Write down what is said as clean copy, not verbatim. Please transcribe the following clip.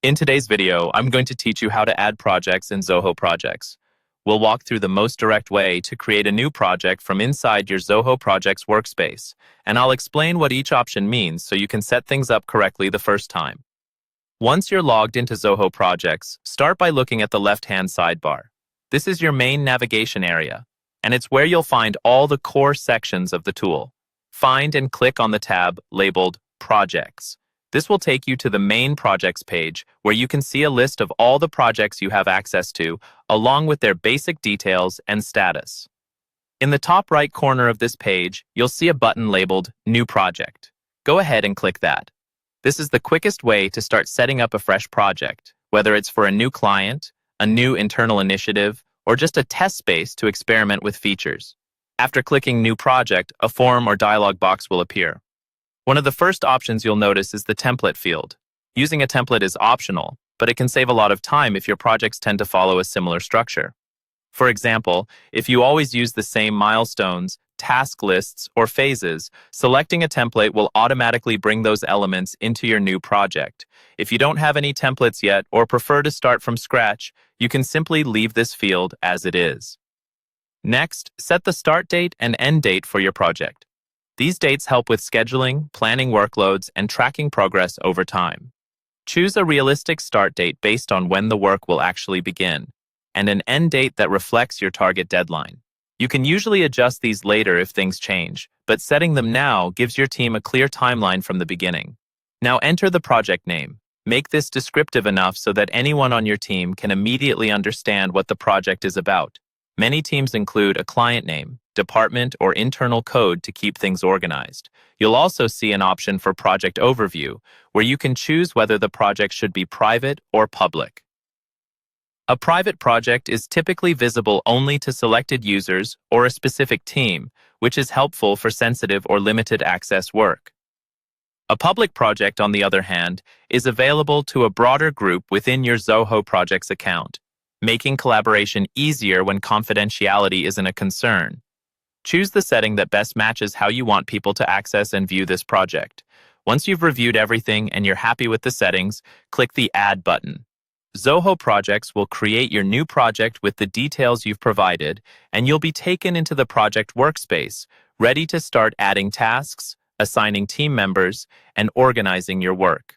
In today's video, I'm going to teach you how to add projects in Zoho Projects. We'll walk through the most direct way to create a new project from inside your Zoho Projects workspace, and I'll explain what each option means so you can set things up correctly the first time. Once you're logged into Zoho Projects, start by looking at the left-hand sidebar. This is your main navigation area, and it's where you'll find all the core sections of the tool. Find and click on the tab labeled Projects. This will take you to the main projects page where you can see a list of all the projects you have access to, along with their basic details and status. In the top right corner of this page, you'll see a button labeled New Project. Go ahead and click that. This is the quickest way to start setting up a fresh project, whether it's for a new client, a new internal initiative, or just a test space to experiment with features. After clicking New Project, a form or dialog box will appear. One of the first options you'll notice is the template field. Using a template is optional, but it can save a lot of time if your projects tend to follow a similar structure. For example, if you always use the same milestones, task lists, or phases, selecting a template will automatically bring those elements into your new project. If you don't have any templates yet or prefer to start from scratch, you can simply leave this field as it is. Next, set the start date and end date for your project. These dates help with scheduling, planning workloads, and tracking progress over time. Choose a realistic start date based on when the work will actually begin, and an end date that reflects your target deadline. You can usually adjust these later if things change, but setting them now gives your team a clear timeline from the beginning. Now enter the project name. Make this descriptive enough so that anyone on your team can immediately understand what the project is about. Many teams include a client name, department, or internal code to keep things organized. You'll also see an option for project overview, where you can choose whether the project should be private or public. A private project is typically visible only to selected users or a specific team, which is helpful for sensitive or limited access work. A public project, on the other hand, is available to a broader group within your Zoho Projects account, making collaboration easier when confidentiality isn't a concern. Choose the setting that best matches how you want people to access and view this project. Once you've reviewed everything and you're happy with the settings, click the Add button. Zoho Projects will create your new project with the details you've provided, and you'll be taken into the project workspace, ready to start adding tasks, assigning team members, and organizing your work.